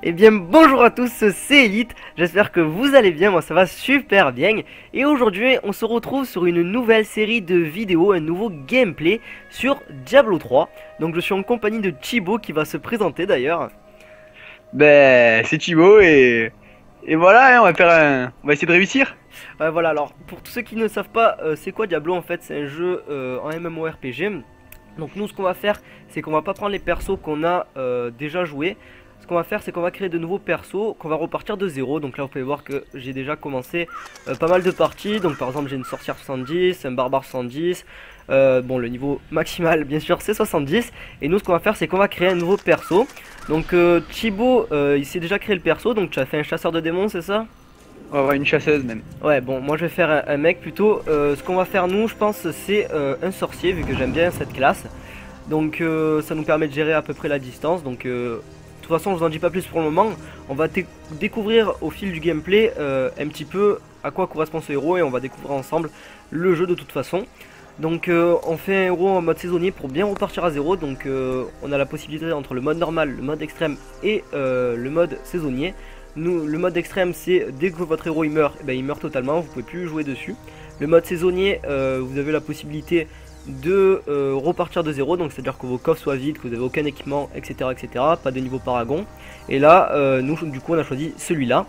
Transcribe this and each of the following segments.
Eh bien bonjour à tous, c'est Elite, j'espère que vous allez bien, moi ça va super bien. Et aujourd'hui on se retrouve sur une nouvelle série de vidéos, un nouveau gameplay sur Diablo 3. Donc je suis en compagnie de Chibo qui va se présenter d'ailleurs. Ben, c'est Thibaut et voilà, hein, on va essayer de réussir. Voilà, alors pour tous ceux qui ne savent pas c'est quoi Diablo en fait, c'est un jeu en MMORPG. Donc nous ce qu'on va faire c'est qu'on va pas prendre les persos qu'on a déjà joués. Ce qu'on va faire c'est qu'on va créer de nouveaux persos, qu'on va repartir de zéro. Donc là vous pouvez voir que j'ai déjà commencé pas mal de parties. Donc par exemple j'ai une sorcière 70, un barbare 70. Bon le niveau maximal bien sûr c'est 70. Et nous ce qu'on va faire c'est qu'on va créer un nouveau perso. Donc Thibaut il s'est déjà créé le perso. Donc tu as fait un chasseur de démons, c'est ça? On va avoir une chasseuse même. Ouais, bon, moi je vais faire un mec plutôt. Ce qu'on va faire nous, je pense, c'est un sorcier, vu que j'aime bien cette classe. Donc ça nous permet de gérer à peu près la distance. Donc de toute façon, je vous en dis pas plus pour le moment. On va découvrir au fil du gameplay un petit peu à quoi correspond ce héros et on va découvrir ensemble le jeu de toute façon. Donc on fait un héros en mode saisonnier pour bien repartir à zéro. Donc on a la possibilité entre le mode normal, le mode extrême et le mode saisonnier. Nous, le mode extrême, c'est dès que votre héros il meurt, il meurt totalement, vous pouvez plus jouer dessus. Le mode saisonnier, vous avez la possibilité de repartir de zéro, donc c'est à dire que vos coffres soient vides, que vous n'avez aucun équipement, etc., etc. Pas de niveau paragon. Et là, nous du coup on a choisi celui-là.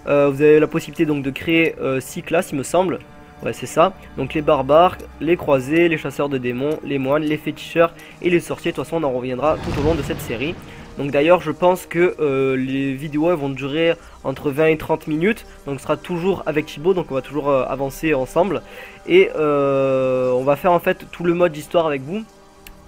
Vous avez la possibilité donc de créer 6 classes il me semble. Ouais, c'est ça. Donc les barbares, les croisés, les chasseurs de démons, les moines, les féticheurs et les sorciers. De toute façon on en reviendra tout au long de cette série. Donc d'ailleurs je pense que les vidéos elles vont durer entre 20 et 30 minutes. Donc ce sera toujours avec Thibaut, donc on va toujours avancer ensemble. Et on va faire en fait tout le mode histoire avec vous.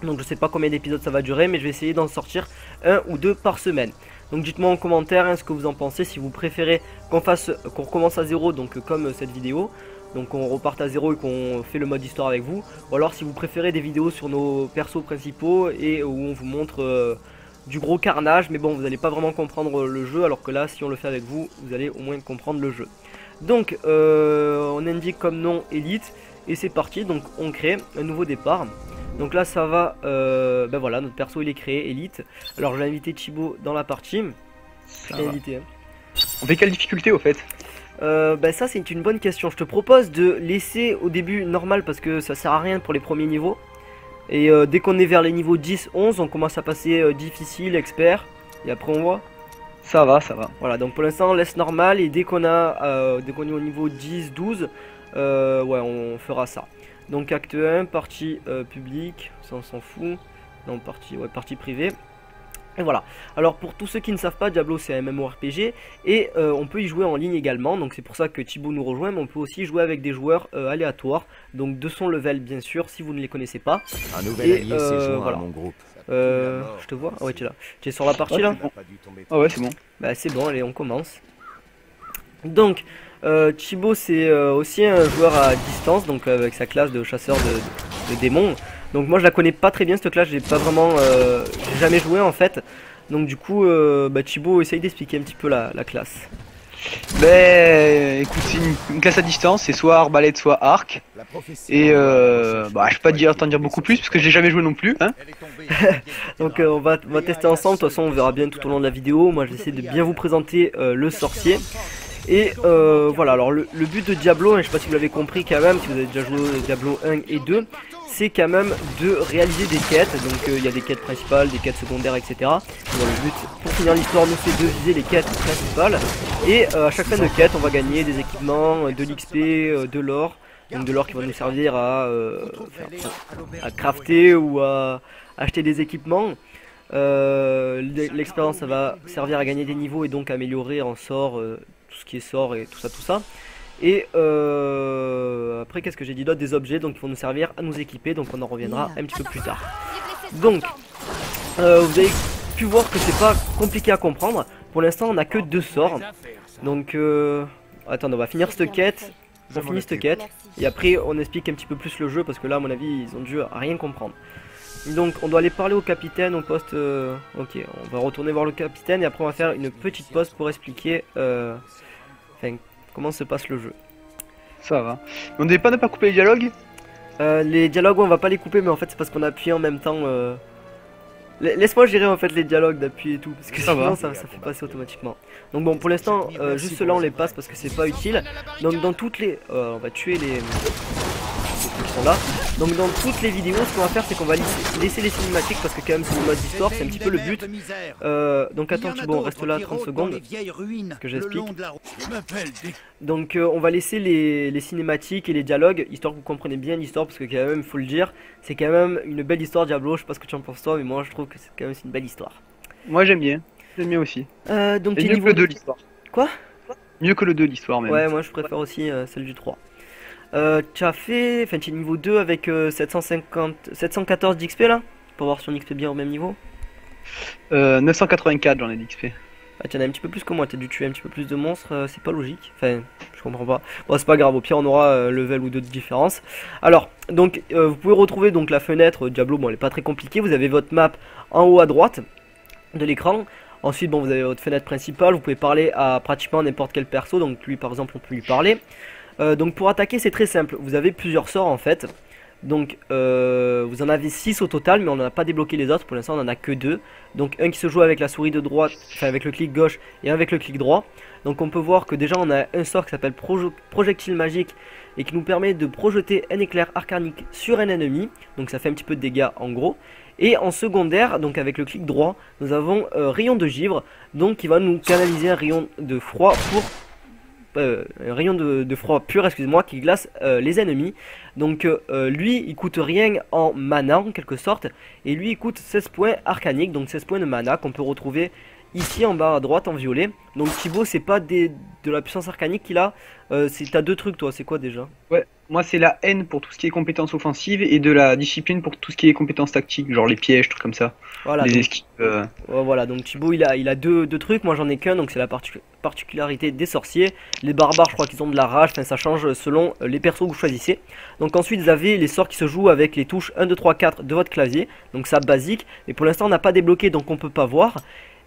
Donc je sais pas combien d'épisodes ça va durer, mais je vais essayer d'en sortir un ou deux par semaine. Donc dites-moi en commentaire ce que vous en pensez, si vous préférez qu'on recommence à zéro, donc comme cette vidéo. Donc on reparte à zéro et qu'on fait le mode histoire avec vous. Ou alors si vous préférez des vidéos sur nos persos principaux et où on vous montre du gros carnage, mais bon vous n'allez pas vraiment comprendre le jeu, alors que là si on le fait avec vous, vous allez au moins comprendre le jeu. Donc on indique comme nom Elite et c'est parti. Donc on crée un nouveau départ. Donc là ça va, ben voilà, notre perso il est créé, Elite. Alors je vais inviter Thibaut dans la partie. Je t'ai invité, hein. On fait quelle difficulté au fait? Ben ça c'est une bonne question. Je te propose de laisser au début normal parce que ça sert à rien pour les premiers niveaux. Et dès qu'on est vers les niveaux 10-11 on commence à passer difficile, expert. Et après on voit. Ça va, ça va. Voilà, donc pour l'instant on laisse normal. Et dès qu'on est au niveau 10-12 ouais on fera ça. Donc acte 1, partie publique, ça on s'en fout. Non, partie privée. Et voilà. Alors pour tous ceux qui ne savent pas, Diablo c'est un MMORPG et on peut y jouer en ligne également. Donc c'est pour ça que Thibaut nous rejoint, mais on peut aussi jouer avec des joueurs aléatoires. Donc de son level bien sûr, si vous ne les connaissez pas. Un nouvel allié s'est joint voilà. à mon groupe. Je te vois. Ah ouais, tu es là. Tu es sur la partie là? Ah ouais, c'est bon. Bah c'est bon, allez on commence. Donc Thibaut c'est aussi un joueur à distance, donc avec sa classe de chasseur de démons. Donc moi je la connais pas très bien cette classe, j'ai pas vraiment, j'ai jamais joué en fait. Donc du coup bah, Thibaut essaye d'expliquer un petit peu la classe. Ben, écoute, c'est une classe à distance, c'est soit arbalète, soit arc. Et bah, je peux pas t'en dire beaucoup plus parce que j'ai jamais joué non plus, hein. Donc on va tester ensemble, de toute façon on verra bien tout au long de la vidéo. Moi j'essaie de bien vous présenter le sorcier. Et voilà, alors le but de Diablo, hein, je sais pas si vous l'avez compris quand même, si vous avez déjà joué Diablo 1 et 2, c'est quand même de réaliser des quêtes. Donc il y a des quêtes principales, des quêtes secondaires, etc. Bon, le but pour finir l'histoire, nous, c'est de viser les quêtes principales. Et à chaque fin de quête, on va gagner des équipements, de l'XP, de l'or. Donc de l'or qui va nous servir à crafter ou à acheter des équipements. L'expérience ça va servir à gagner des niveaux et donc améliorer en sort tout ce qui est sort et tout ça. Et après qu'est-ce que j'ai dit d'autre? Des objets donc qui vont nous servir à nous équiper, donc on en reviendra un petit peu plus tard. Donc vous avez pu voir que c'est pas compliqué à comprendre. Pour l'instant on a que 2 sorts. Donc attendez, on va finir cette quête. On finit cette quête et après on explique un petit peu plus le jeu parce que là à mon avis ils ont dû rien comprendre. Donc on doit aller parler au capitaine au poste. Ok, on va retourner voir le capitaine et après on va faire une petite pause pour expliquer comment se passe le jeu. Ça va. On devait pas ne pas couper les dialogues? Les dialogues on va pas les couper, mais en fait c'est parce qu'on a appuyé en même temps Laisse-moi gérer en fait les dialogues d'appui et tout, parce que Ça sinon va. ça fait passer automatiquement. Donc bon, pour l'instant, juste ceux-là on les passe parce que c'est pas utile. Donc dans toutes les... on va tuer les qui sont là. Donc dans toutes les vidéos, ce qu'on va faire, c'est qu'on va laisser les cinématiques parce que quand même c'est le mode d'histoire, c'est un petit peu le but. Donc attends Thibaut, on reste là 30 secondes, ce que j'explique. Donc on va laisser les cinématiques et les dialogues, histoire que vous compreniez bien l'histoire, parce que quand même, il faut le dire, c'est quand même une belle histoire Diablo. Je sais pas ce que tu en penses toi, mais moi je trouve que c'est quand même une belle histoire. Moi j'aime bien aussi. Donc mieux que le 2 l'histoire. Quoi? Mieux que le 2 l'histoire même. Ouais, moi je préfère aussi celle du 3. Tu as fait, enfin tu es niveau 2 avec 714 d'XP là, pour voir si on XP bien au même niveau. 984 j'en ai d'XP. Ah, tu en as un petit peu plus que moi, t'as dû tuer un petit peu plus de monstres, c'est pas logique, enfin je comprends pas. Bon c'est pas grave, au pire on aura level ou deux de différence. Alors, donc vous pouvez retrouver donc la fenêtre Diablo, bon elle est pas très compliquée, vous avez votre map en haut à droite de l'écran. Ensuite bon vous avez votre fenêtre principale, vous pouvez parler à pratiquement n'importe quel perso, donc lui par exemple on peut lui parler. Donc pour attaquer c'est très simple, vous avez plusieurs sorts en fait. Donc vous en avez 6 au total, mais on n'en a pas débloqué les autres, pour l'instant on en a que 2. Donc un qui se joue avec la souris de droite, enfin avec le clic gauche, et un avec le clic droit. Donc on peut voir que déjà on a un sort qui s'appelle projectile magique, et qui nous permet de projeter un éclair arcanique sur un ennemi. Donc ça fait un petit peu de dégâts en gros. Et en secondaire, donc avec le clic droit, nous avons rayon de givre, donc qui va nous canaliser un rayon de froid pour... un rayon de froid pur, excusez-moi, qui glace les ennemis. Donc lui il coûte rien en mana en quelque sorte, et lui il coûte 16 points arcaniques, donc 16 points de mana qu'on peut retrouver ici en bas à droite en violet. Donc Thibaut, c'est pas de la puissance arcanique qu'il a, t'as deux trucs toi, c'est quoi déjà? Ouais, moi c'est la haine pour tout ce qui est compétences offensives et de la discipline pour tout ce qui est compétences tactiques, genre les pièges, trucs comme ça. Voilà, les donc, esquives. voilà, donc Thibaut il a deux trucs, moi j'en ai qu'un, donc c'est la particularité des sorciers. Les barbares je crois qu'ils ont de la rage, enfin ça change selon les persos que vous choisissez. Donc ensuite vous avez les sorts qui se jouent avec les touches 1, 2, 3, 4 de votre clavier, donc ça basique, mais pour l'instant on n'a pas débloqué donc on peut pas voir.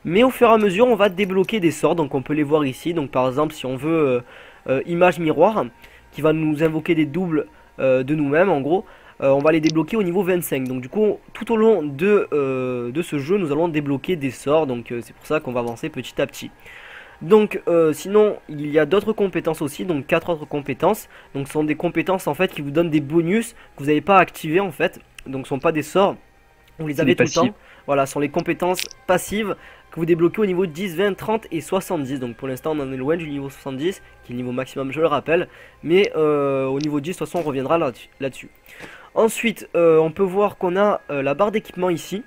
Mais au fur et à mesure on va débloquer des sorts, donc on peut les voir ici. Donc par exemple si on veut image miroir, qui va nous invoquer des doubles de nous-mêmes en gros, on va les débloquer au niveau 25. Donc du coup tout au long de ce jeu nous allons débloquer des sorts, donc c'est pour ça qu'on va avancer petit à petit. Donc sinon il y a d'autres compétences aussi, donc 4 autres compétences. Donc ce sont des compétences en fait qui vous donnent des bonus que vous n'avez pas activés en fait. Donc ce sont pas des sorts, vous les avez tout le temps. Voilà, ce sont les compétences passives que vous débloquez au niveau 10, 20, 30 et 70. Donc pour l'instant on en est loin du niveau 70, qui est le niveau maximum je le rappelle. Mais au niveau 10 de toute façon on reviendra là-dessus. Ensuite on peut voir qu'on a la barre d'équipement ici.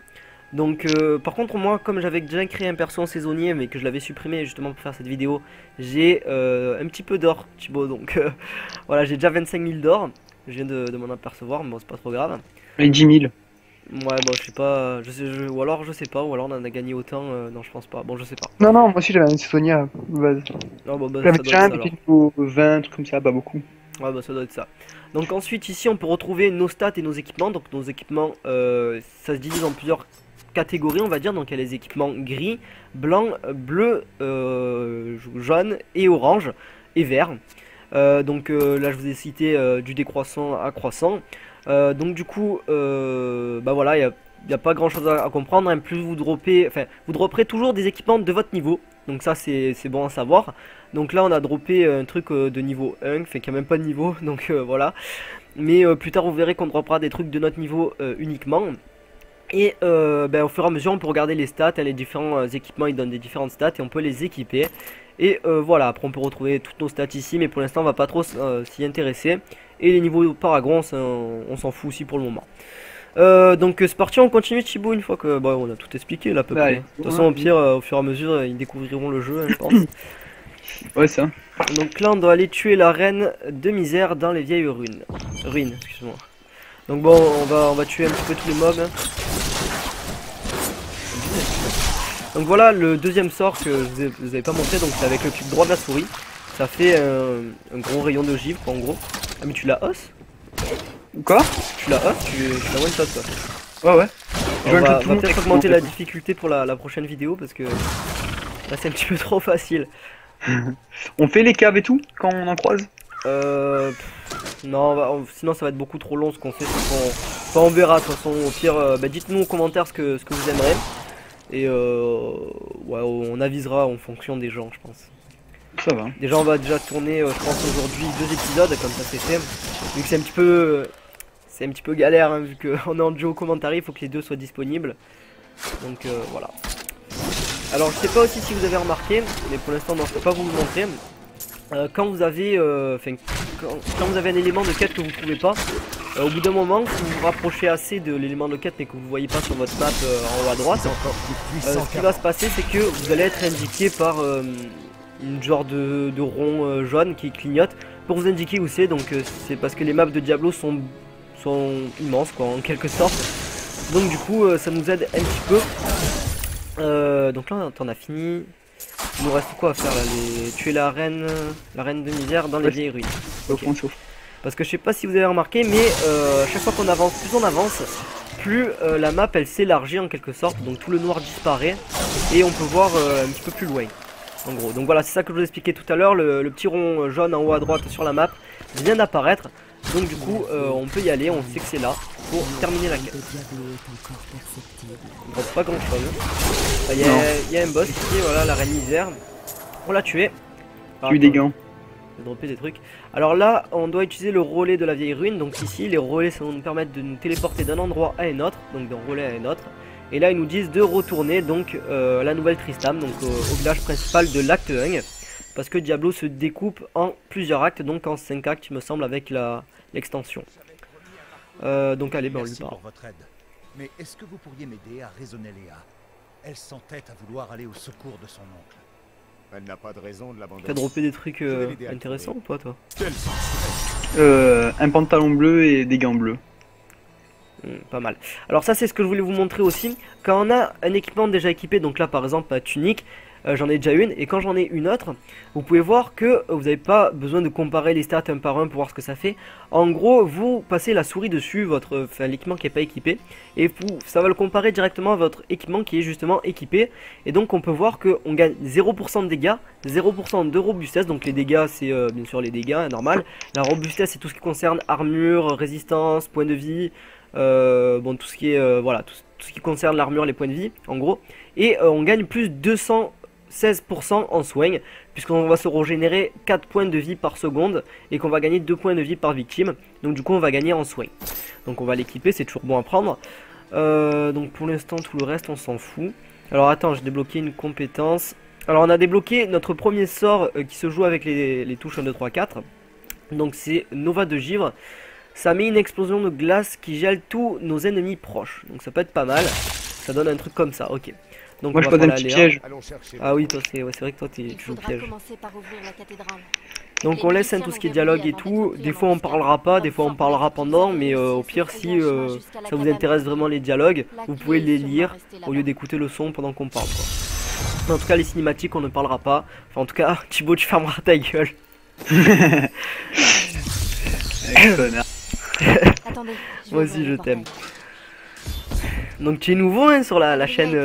Donc par contre moi comme j'avais déjà créé un perso en saisonnier mais que je l'avais supprimé justement pour faire cette vidéo, j'ai un petit peu d'or Thibaut, donc voilà, j'ai déjà 25 000 d'or. Je viens de m'en apercevoir, mais bon c'est pas trop grave. Les 10 000. Ouais bon je sais pas, ou alors je sais pas, ou alors on en a gagné autant, non je pense pas, bon je sais pas. Non moi aussi j'avais un saisonnier à base. Non bon bah j'avais ça doit être ça, déjà un niveau 20, trucs comme ça, pas beaucoup. Ouais bah ça doit être ça. Donc ensuite ici on peut retrouver nos stats et nos équipements. Donc nos équipements ça se divise en plusieurs catégories on va dire. Donc il y a les équipements gris, blanc, bleu, jaune et orange et vert. Donc là je vous ai cité du décroissant à croissant. Donc du coup bah voilà, il n'y a pas grand chose à comprendre, hein. Plus vous droppez, enfin vous dropperez toujours des équipements de votre niveau. Donc ça c'est bon à savoir. Donc là on a droppé un truc de niveau 1, fait qu'il n'y a même pas de niveau, donc voilà. Mais plus tard vous verrez qu'on droppera des trucs de notre niveau uniquement. Et au fur et à mesure on peut regarder les stats, hein, les différents équipements ils donnent des différentes stats et on peut les équiper. Et voilà, après on peut retrouver toutes nos stats ici, mais pour l'instant on va pas trop s'y intéresser. Et les niveaux paragon on s'en fout aussi pour le moment. Donc c'est parti, on continue Thibaut une fois que on a tout expliqué là à peu près. De toute façon au pire au fur et à mesure ils découvriront le jeu, hein, je pense. Ouais ça. Donc là on doit aller tuer la reine de misère dans les vieilles ruines, excuse-moi. Donc bon on va tuer un petit peu tous les mobs, hein. Donc voilà le deuxième sort que je vous avais pas montré, donc c'est avec le clic droit de la souris. Ça fait un gros rayon de givre quoi, en gros. Ah mais tu la hosses? Quoi? Tu la hosses, tu la one shot quoi. Ouais. On va peut-être augmenter la difficulté pour la prochaine vidéo parce que là c'est un petit peu trop facile. On fait les caves et tout quand on en croise? Non, sinon ça va être beaucoup trop long. Ce qu'on fait c'est Enfin, on verra de toute façon, au pire, bah, dites-nous en commentaire ce que vous aimerez. Et ouais, on avisera en fonction des gens, je pense. Ça va. Déjà, on va déjà tourner, je pense aujourd'hui 2 épisodes, comme ça c'est fait. Vu que c'est un petit peu, galère, hein, vu qu'on est en duo commentary, il faut que les deux soient disponibles. Donc voilà. Alors, je sais pas aussi si vous avez remarqué, mais pour l'instant, non, je peux pas vous le montrer. Quand vous avez, quand vous avez un élément de quête que vous trouvez pas, au bout d'un moment, si vous vous rapprochez assez de l'élément de quête mais que vous voyez pas sur votre map en haut à droite, ce qui va se passer, c'est que vous allez être indiqué par une genre de rond jaune qui clignote pour vous indiquer où c'est. Donc c'est parce que les maps de Diablo sont immenses, quoi, en quelque sorte. Donc du coup, ça nous aide un petit peu. Donc là, on a fini. Il nous reste quoi à faire là, tuer la reine de misère dans les vieilles ruines. Okay. Parce que je sais pas si vous avez remarqué, mais chaque fois qu'on avance, plus on avance, plus la map elle s'élargit en quelque sorte. Donc tout le noir disparaît et on peut voir un petit peu plus loin. En gros, donc voilà, c'est ça que je vous expliquais tout à l'heure. Le petit rond jaune en haut à droite sur la map vient d'apparaître. Donc du coup, on peut y aller, on sait que c'est là pour terminer la quête. On reste pas grand chose. Il y a un boss ici, voilà, la reine misère. On l'a tué. J'ai eu des gants. J'ai droppé des trucs. Alors là, on doit utiliser le relais de la vieille ruine. Donc ici, les relais, ça va nous permettre de nous téléporter d'un endroit à un autre. Donc d'un relais à un autre. Et là, ils nous disent de retourner donc à la nouvelle Tristram, donc au village principal de l'acte 1. Parce que Diablo se découpe en plusieurs actes, donc en 5 actes, il me semble, avec l'extension. Donc allez, on lui parle. Mais est-ce que vous pourriez m'aider à raisonner Léa? Elle s'entête à vouloir aller au secours de son oncle. Elle n'a pas de raison de l'abandonner. T'as droppé des trucs intéressants ou pas, toi? Un pantalon bleu et des gants bleus. Pas mal. Alors ça, c'est ce que je voulais vous montrer aussi. Quand on a un équipement déjà équipé, donc là par exemple ma tunique, j'en ai déjà une, et quand j'en ai une autre, vous pouvez voir que vous n'avez pas besoin de comparer les stats un par un pour voir ce que ça fait. En gros, vous passez la souris dessus, l'équipement qui n'est pas équipé, et ça va le comparer directement à votre équipement qui est justement équipé. Et donc on peut voir qu'on gagne 0% de dégâts, 0% de robustesse. Donc les dégâts, c'est bien sûr les dégâts, normal. La robustesse, c'est tout ce qui concerne armure, résistance, points de vie, bon, tout ce qui est voilà, tout ce qui concerne l'armure, les points de vie en gros. Et on gagne plus 216% en soins, puisqu'on va se régénérer 4 points de vie par seconde et qu'on va gagner 2 points de vie par victime. Donc du coup on va gagner en soins. Donc on va l'équiper, c'est toujours bon à prendre. Donc pour l'instant tout le reste on s'en fout. Alors attends, j'ai débloqué une compétence. Alors on a débloqué notre premier sort qui se joue avec les touches 1, 2, 3, 4. Donc c'est Nova de givre. Ça met une explosion de glace qui gèle tous nos ennemis proches. Donc ça peut être pas mal. Ça donne un truc comme ça, ok. Donc moi je pose un petit piège. Ah oui, toi c'est vrai que toi tu joues le piège. Donc on laisse tout ce qui est dialogue et tout. Des fois on parlera pas, des fois on parlera pendant. Mais au pire, si ça vous intéresse vraiment les dialogues, vous pouvez les lire au lieu d'écouter le son pendant qu'on parle, quoi. Mais en tout cas les cinématiques on ne parlera pas. Enfin en tout cas Thibaut, tu fermeras ta gueule. Moi aussi je t'aime. Donc tu es nouveau hein, sur la chaîne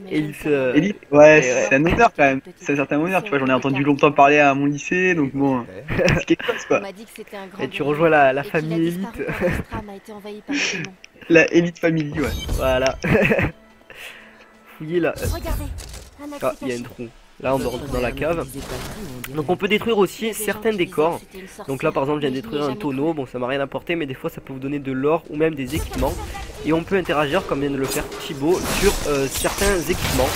Elite. Elite, ouais, c'est un honneur quand même. C'est un certain honneur, tu vois, j'en ai entendu longtemps parler à mon lycée, donc bon, c'est quelque chose quoi. Et tu rejoins la famille Elite. La Elite Family, ouais. Voilà. Fouillez là. Ah, il y a un trou. Là on doit rentrer dans la cave. Donc on peut détruire aussi certains décors. Donc là par exemple je viens de détruire un tonneau. Bon ça m'a rien apporté, mais des fois ça peut vous donner de l'or ou même des équipements. Et on peut interagir comme vient de le faire Thibaut sur certains équipements,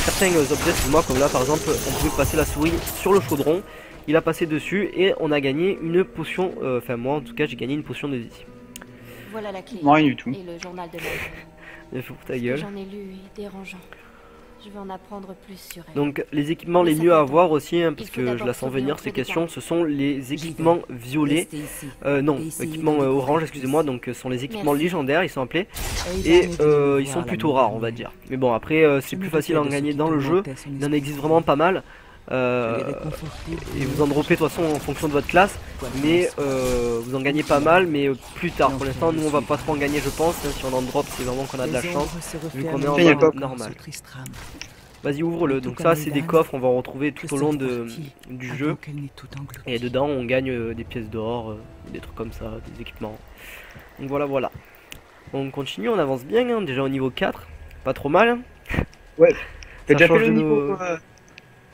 certains objets, excuse-moi, comme là par exemple on pouvait passer la souris sur le chaudron. Il a passé dessus et on a gagné une potion, enfin moi en tout cas j'ai gagné une potion de vie. Voilà la clé. Rien du tout. Et le journal de Il faut pour ta gueule. J'en ai lu et dérangeant. Je veux en apprendre plus sur elle. Donc les équipements les mieux à avoir aussi, hein, parce que je la sens venir ces questions, ce sont les équipements violets, non, équipements orange, excusez-moi, donc ce sont les équipements légendaires, ils sont appelés, et ils sont plutôt rares on va dire. Mais bon après c'est plus facile à en gagner dans le jeu, il en existe vraiment pas mal, et vous en droppez de toute façon en fonction de votre classe, mais vous en gagnez pas mal, mais plus tard. Pour l'instant nous on va pas trop en gagner je pense, hein, si on en drop c'est vraiment qu'on a de la chance, vu qu'on est en mode normal. Vas-y ouvre-le, donc ça c'est des coffres, on va en retrouver tout au long du jeu. Et dedans on gagne des pièces d'or, des trucs comme ça, des équipements. Donc voilà. On continue, on avance bien, hein, déjà au niveau 4. Pas trop mal. Hein. Ouais. T'as Ça déjà fait change le de niveau,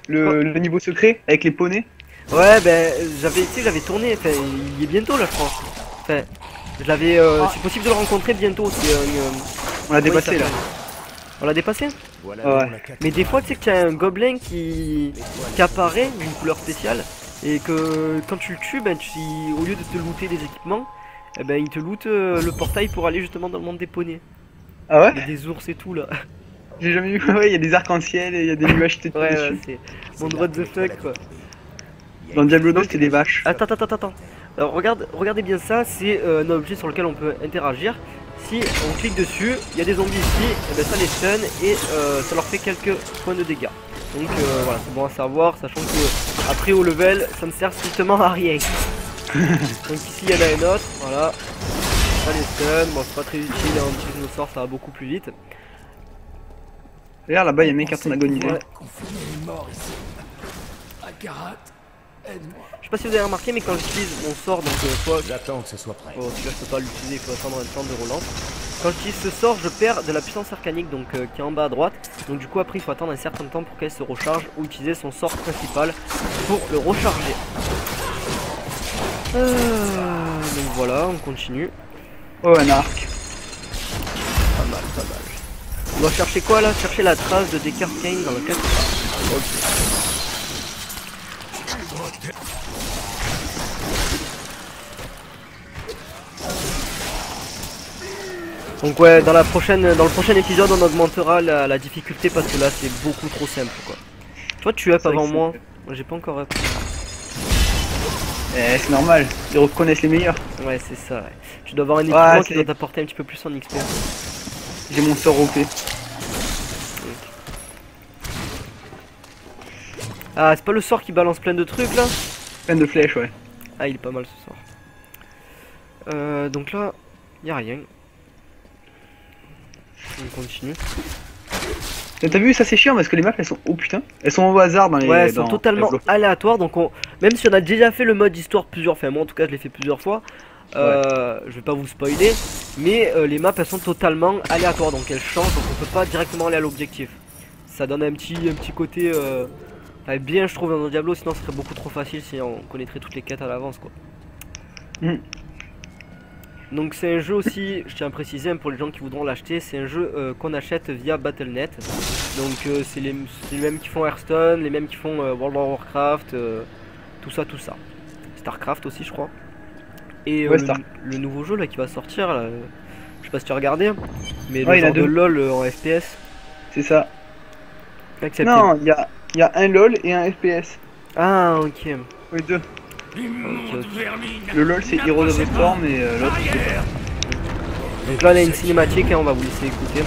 nos- le niveau secret avec les poneys? Ouais, ben j'avais tourné, enfin il y est bientôt là je crois. Enfin, je l'avais. C'est possible de le rencontrer bientôt aussi. On l'a dépassé là. On l'a dépassé? Voilà Ouais. donc la cathédrale. Mais des fois tu sais que tu as un gobelin qui apparaît d'une couleur spéciale et que quand tu le tues, ben au lieu de te looter des équipements, eh ben il te loot le portail pour aller justement dans le monde des poneys. Ah ouais? Il y a des ours et tout là. J'ai jamais vu. Ouais, il y a des arcs-en-ciel et il y a des nuages tétés Ouais, dessus. ouais, c'est mon what the fuck quoi. Dans Diablo 2 c'était des vaches. Attends. Alors regardez bien ça, c'est un objet sur lequel on peut interagir. Si on clique dessus, il y a des zombies ici, et ben ça les stun et ça leur fait quelques points de dégâts. Donc voilà, c'est bon à savoir, sachant que après au level, ça ne sert strictement à rien. Donc ici il y en a un autre, voilà. Ça les stun, bon c'est pas très utile, hein, on utilise nos sorts, ça va beaucoup plus vite. Regarde là-bas, il y a mes cartons agonisés. Ouais. Je sais pas si vous avez remarqué, mais quand j'utilise mon sort, donc soit J'attends que ce soit prêt. oh, celui-là je peux pas l'utiliser, il faut attendre un temps de relance. Quand j'utilise ce sort, je perds de la puissance arcanique, donc qui est en bas à droite. Donc du coup après il faut attendre un certain temps pour qu'elle se recharge ou utiliser son sort principal pour le recharger. Donc voilà, on continue. Oh, un arc. Pas mal. On doit chercher quoi là? Chercher la trace de Deckard Cain dans le casque. Donc ouais, dans le prochain épisode on augmentera la difficulté parce que là c'est beaucoup trop simple quoi. Toi tu up C'est vrai avant que moi, moi j'ai pas encore up. Eh, c'est normal, ils reconnaissent les meilleurs. Ouais c'est ça ouais. Tu dois avoir un équipement qui c'est- doit t'apporter un petit peu plus en XP. J'ai mon sort OP. Ah c'est pas le sort qui balance plein de trucs là? Plein de flèches, ouais. Ah il est pas mal ce sort. Donc là, y a rien. On continue. T'as vu, ça c'est chiant parce que les maps elles sont. Oh putain, elles sont au hasard dans les. Ouais, elles sont dans totalement Diablo. aléatoires. Donc, même si on a déjà fait le mode histoire plusieurs fois, moi en tout cas, je l'ai fait plusieurs fois. Je vais pas vous spoiler, mais les maps elles sont totalement aléatoires, donc elles changent, donc on peut pas directement aller à l'objectif. Ça donne un petit côté bien, je trouve, dans Diablo. Sinon, ce serait beaucoup trop facile si on connaîtrait toutes les quêtes à l'avance, quoi. Donc c'est un jeu aussi, je tiens à préciser pour les gens qui voudront l'acheter, c'est un jeu qu'on achète via Battle.net. Donc c'est les mêmes qui font Hearthstone, les mêmes qui font World of Warcraft, tout ça. Starcraft aussi je crois. Et Ouais, le nouveau jeu là qui va sortir, là, je sais pas si tu as regardé, mais Ouais, le il y en a genre de deux. LOL en FPS. C'est ça. Accepté. Non, il y a un LOL et un FPS. Ah ok. Oui, deux. Ok. Le LOL c'est Heroes of the Storm et l'autre je sais pas. Donc là on a une cinématique et on va vous laisser écouter.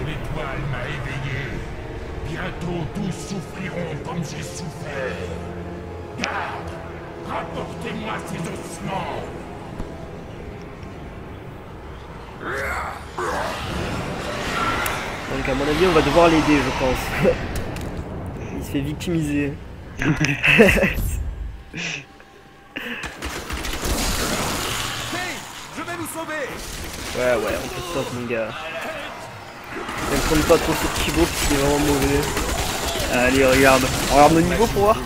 L'étoile m'a éveillé. Bientôt tous souffriront comme j'ai souffert. Garde, rapportez-moi ces ossements. Donc à mon avis on va devoir l'aider je pense. Il se fait victimiser. Je vais nous sauver. Ouais, on peut stop mon gars. Ne compte pas trop sur Thibaut parce qu'il est vraiment mauvais. Allez, regarde. On regarde nos niveaux pour voir.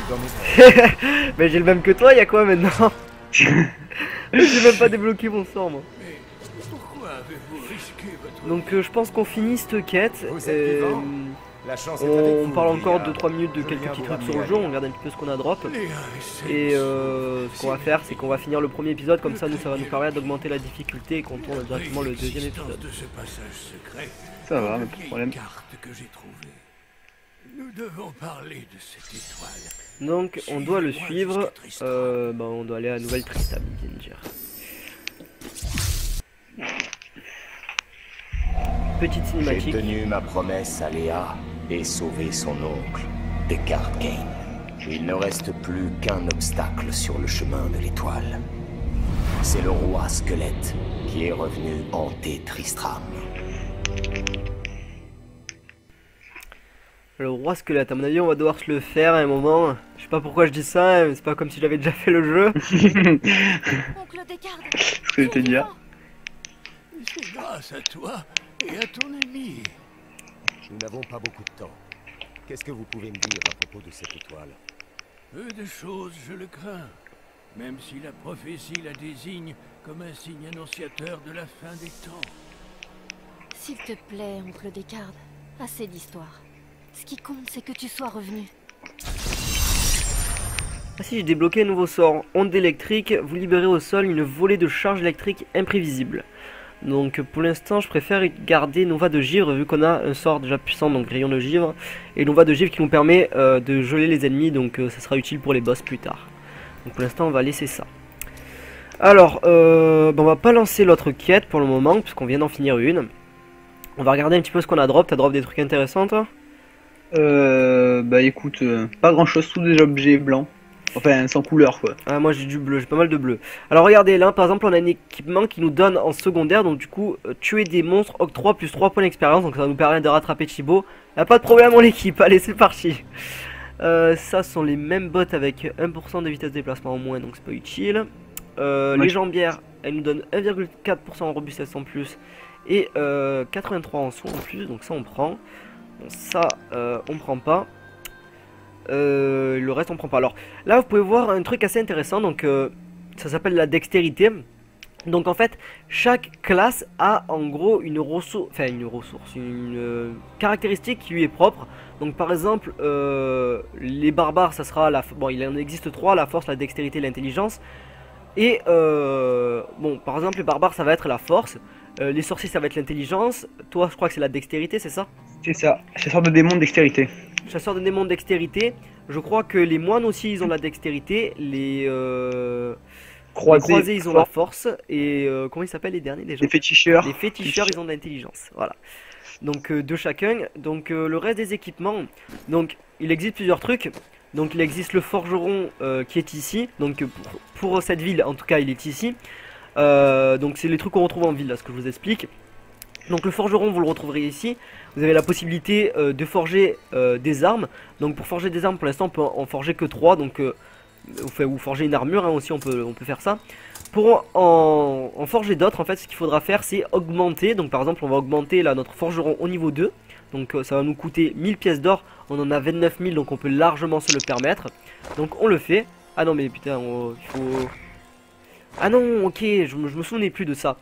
Mais j'ai le même que toi, y'a quoi maintenant? J'ai même pas débloqué mon sort moi. Donc je pense qu'on finit cette quête. Vous êtes vivant? La chance est avec On vous, parle encore Léa. 2-3 minutes de Je quelques viens petits vous trucs sur ramener le jeu, à on regarde un petit peu ce qu'on a drop. Léa, Et ce qu'on va faire c'est qu'on va finir le premier épisode, comme ça ça va nous permettre d'augmenter la difficulté et qu'on tourne directement le deuxième épisode. de ce passage secret. Ça va, mais pas de problème. Carte que j'ai trouvée. Nous devons parler de cette étoile. Donc on doit le suivre, on doit aller à Nouvelle Tristram, il vient de dire. Petite J'ai cinématique. tenu ma promesse à Léa et sauvé son oncle, Deckard Cain. Il ne reste plus qu'un obstacle sur le chemin de l'étoile. C'est le roi squelette qui est revenu hanter Tristram. Le roi squelette, à mon avis on va devoir se le faire à un moment. Je sais pas pourquoi je dis ça, c'est pas comme si j'avais déjà fait le jeu. Oncle Descartes, Ce que je te dire. C'est grâce à toi et à ton ami. Nous n'avons pas beaucoup de temps. Qu'est-ce que vous pouvez me dire à propos de cette étoile? Peu de choses, je le crains. Même si la prophétie la désigne comme un signe annonciateur de la fin des temps. s'il te plaît, oncle Descartes, assez d'histoire. Ce qui compte, c'est que tu sois revenu. Ah si, j'ai débloqué un nouveau sort. Onde électrique, vous libérez au sol une volée de charge électrique imprévisible. Donc pour l'instant, je préfère garder Nova de givre vu qu'on a un sort déjà puissant, donc rayon de givre. Et Nova de givre qui nous permet de geler les ennemis, donc ça sera utile pour les boss plus tard. Donc pour l'instant, on va laisser ça. Alors, bon, on va pas lancer l'autre quête pour le moment, puisqu'on vient d'en finir une. On va regarder un petit peu ce qu'on a drop. T'as drop des trucs intéressants, toi? Bah écoute, pas grand chose, tous des objets blancs. Enfin, sans couleur quoi. Ah, moi j'ai du bleu, j'ai pas mal de bleu. Alors regardez, là par exemple on a un équipement qui nous donne en secondaire, donc du coup tuer des monstres octroie plus 3 points d'expérience, donc ça va nous permettre de rattraper Thibaut. Y'a pas de problème on l'équipe, allez c'est parti. Ça sont les mêmes bottes avec 1% de vitesse de déplacement en moins, donc c'est pas utile. Les jambières, elles nous donnent 1,4% en robustesse en plus et 83 en soin en plus, donc ça on prend. Bon, ça on prend pas. Le reste on prend pas. Alors là vous pouvez voir un truc assez intéressant, donc ça s'appelle la dextérité. Donc en fait chaque classe a en gros une ressource, une caractéristique qui lui est propre. Donc par exemple les barbares ça sera la, bon il en existe 3, la force, la dextérité, l'intelligence. Et bon par exemple les barbares ça va être la force, les sorciers ça va être l'intelligence. Toi je crois que c'est la dextérité, c'est ça? C'est ça, chasseur de démons de dextérité. Chasseur de démons de dextérité. Je crois que les moines aussi ils ont la dextérité. Les croisés ils ont la force. Et comment ils s'appellent les derniers déjà? Les féticheurs. Les féticheurs ils ont de l'intelligence. Voilà. Donc de chacun. Donc le reste des équipements. Donc il existe plusieurs trucs. Donc il existe le forgeron qui est ici. Donc pour cette ville en tout cas il est ici. Donc c'est les trucs qu'on retrouve en ville là, ce que je vous explique. Donc le forgeron vous le retrouverez ici. Vous avez la possibilité de forger des armes. Donc pour forger des armes pour l'instant on peut en forger que 3. Donc ou forger une armure hein, aussi on peut faire ça. Pour en forger d'autres en fait ce qu'il faudra faire c'est augmenter. Donc par exemple on va augmenter là notre forgeron au niveau 2. Donc ça va nous coûter 1000 pièces d'or. On en a 29 000 donc on peut largement se le permettre. Donc on le fait. Ah non mais putain il faut... Ah non ok je me souvenais plus de ça.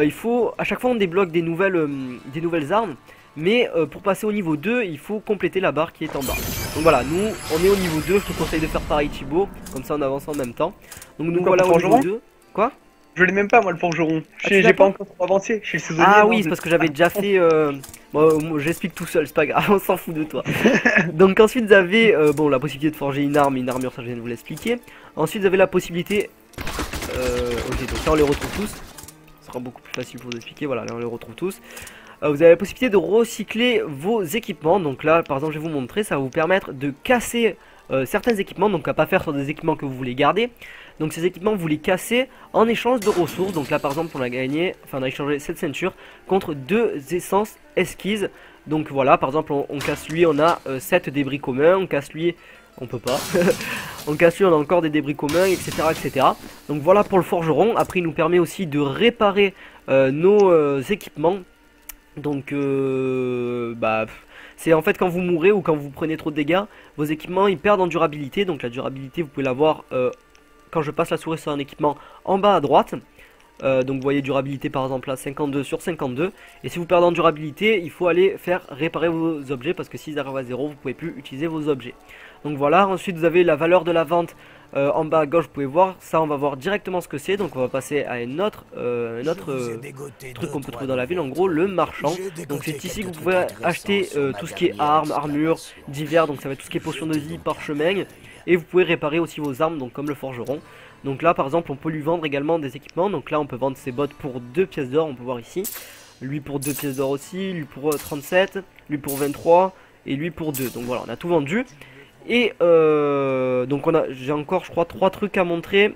Il faut, à chaque fois on débloque des nouvelles armes. Mais pour passer au niveau 2 il faut compléter la barre qui est en bas. Donc voilà nous on est au niveau 2. Je te conseille de faire pareil Thibaut. Comme ça on avance en même temps. Donc nous voilà au niveau 2. Quoi? Je l'ai même pas moi le forgeron. J'ai pas encore avancé. Je suis le saisonnier. Ah oui c'est parce que j'avais déjà fait bon, j'explique tout seul c'est pas grave. On s'en fout de toi. Donc ensuite vous avez bon, la possibilité de forger une arme, une armure, ça je viens de vous l'expliquer. Ensuite vous avez la possibilité ok donc là on les retrouve tous. Ce sera beaucoup plus facile pour vous expliquer. Voilà là on les retrouve tous. Vous avez la possibilité de recycler vos équipements. Donc là par exemple je vais vous montrer. Ça va vous permettre de casser certains équipements. Donc à pas faire sur des équipements que vous voulez garder. Donc ces équipements vous les cassez en échange de ressources. Donc là par exemple on a gagné, enfin on a échangé cette ceinture contre 2 essences esquisses. Donc voilà par exemple on casse lui, on a 7 débris communs. On casse lui, on peut pas. On casse lui, on a encore des débris communs, etc., etc. Donc voilà pour le forgeron. Après il nous permet aussi de réparer nos équipements. Donc bah c'est en fait quand vous mourrez ou quand vous prenez trop de dégâts, vos équipements ils perdent en durabilité. Donc la durabilité vous pouvez l'avoir quand je passe la souris sur un équipement en bas à droite. Donc vous voyez durabilité par exemple là 52 sur 52. Et si vous perdez en durabilité il faut aller faire réparer vos objets. Parce que s'ils arrivent à 0 vous pouvez plus utiliser vos objets. Donc voilà ensuite vous avez la valeur de la vente. En bas à gauche vous pouvez voir, ça on va voir directement ce que c'est. Donc on va passer à un autre truc qu'on peut trouver dans la ville, en gros le marchand. Donc c'est ici que vous pouvez acheter tout ce qui est armes, armures, divers. Donc ça va être tout ce qui est potions de vie, parchemin. Et vous pouvez réparer aussi vos armes, donc comme le forgeron. Donc là par exemple on peut lui vendre également des équipements. Donc là on peut vendre ses bottes pour 2 pièces d'or, on peut voir ici. Lui pour 2 pièces d'or aussi, lui pour 37, lui pour 23 et lui pour 2. Donc voilà on a tout vendu. Et donc j'ai encore je crois 3 trucs à montrer.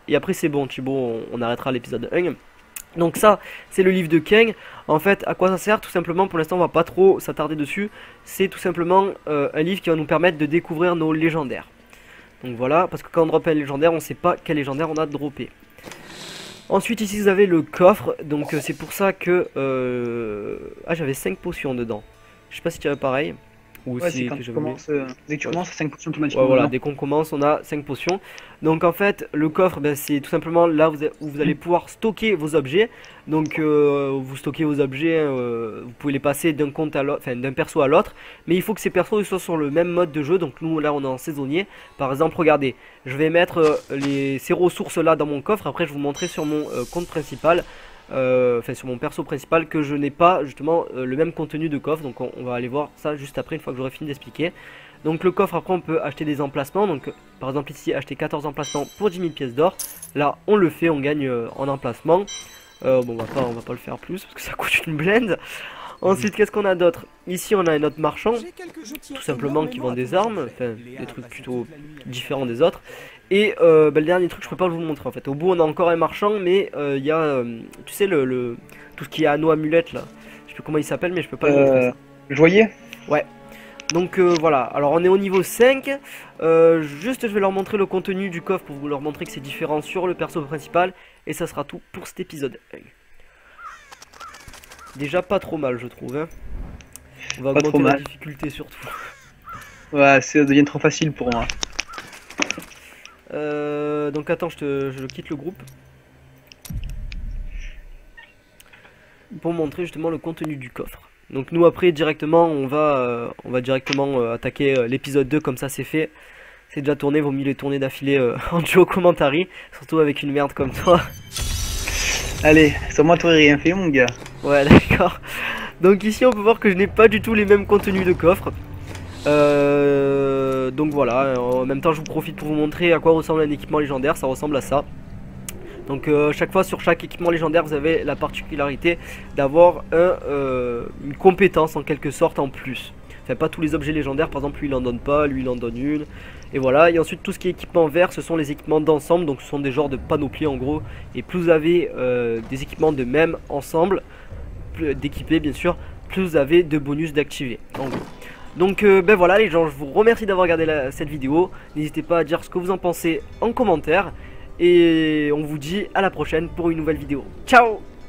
Et après c'est bon Thibaut on arrêtera l'épisode 1. Donc ça, c'est le livre de Kang. En fait, à quoi ça sert? Tout simplement, pour l'instant, on va pas trop s'attarder dessus. C'est tout simplement un livre qui va nous permettre de découvrir nos légendaires. Donc voilà, parce que quand on drop un légendaire, on sait pas quel légendaire on a droppé. Ensuite, ici, vous avez le coffre. Donc c'est pour ça que... Ah, j'avais 5 potions dedans. Je sais pas si tu avais pareil. Ou Ouais, si c'est quand que tu j'avais oublié. commences, dès que tu commences, 5 potions automatiquement. Ouais, voilà, dedans. dès qu'on commence, on a 5 potions. Donc en fait, le coffre, ben, c'est tout simplement là où vous allez pouvoir stocker vos objets. Donc vous stockez vos objets, vous pouvez les passer d'un compte à l'autre, enfin d'un perso à l'autre. Mais il faut que ces persos soient sur le même mode de jeu. Donc nous, là, on est en saisonnier. Par exemple, regardez, je vais mettre ces ressources là dans mon coffre. Après, je vais vous montrer sur mon compte principal. Enfin sur mon perso principal que je n'ai pas justement le même contenu de coffre. Donc on va aller voir ça juste après, une fois que j'aurai fini d'expliquer. Donc le coffre, après on peut acheter des emplacements. Donc par exemple ici, acheter 14 emplacements pour 10 000 pièces d'or. Là on le fait, on gagne en emplacement. Bon on va pas le faire plus parce que ça coûte une blende. Ensuite, qu'est-ce qu'on a d'autre? Ici on a un autre marchand, tout simplement, qui vend des armes, enfin des trucs plutôt différents des autres. Et le dernier truc, je peux pas vous le montrer en fait. Au bout on a encore un marchand, mais il y a tu sais tout ce qui est anneau amulette là. Je sais plus comment il s'appelle, mais je peux pas le montrer ça. Joyer. Ouais. Donc voilà, alors on est au niveau 5. Juste je vais leur montrer le contenu du coffre pour vous leur montrer que c'est différent sur le perso principal. Et ça sera tout pour cet épisode 1. Déjà pas trop mal, je trouve, hein. On va augmenter la difficulté surtout. Ouais, ça devient trop facile pour moi. Donc attends, je quitte le groupe pour montrer justement le contenu du coffre. Donc nous après directement on va directement attaquer l'épisode 2, comme ça c'est fait. C'est déjà tourné, vaut mieux les tourner d'affilée en duo commentary, surtout avec une merde comme toi. Allez, sans moi t'aurais rien fait mon gars. Ouais d'accord. Donc ici on peut voir que je n'ai pas du tout les mêmes contenus de coffre. Donc voilà, en même temps je vous profite pour vous montrer à quoi ressemble un équipement légendaire. Ça ressemble à ça. Donc chaque fois sur chaque équipement légendaire vous avez la particularité d'avoir une compétence en quelque sorte en plus. Enfin pas tous les objets légendaires, par exemple lui il en donne pas, lui il en donne une. Et voilà, et ensuite tout ce qui est équipement vert, ce sont les équipements d'ensemble. Donc ce sont des genres de panoplies en gros. Et plus vous avez des équipements de même ensemble, d'équipés bien sûr, plus vous avez de bonus d'activer en gros. Donc ben voilà les gens, je vous remercie d'avoir regardé cette vidéo. N'hésitez pas à dire ce que vous en pensez en commentaire. Et on vous dit à la prochaine pour une nouvelle vidéo. Ciao!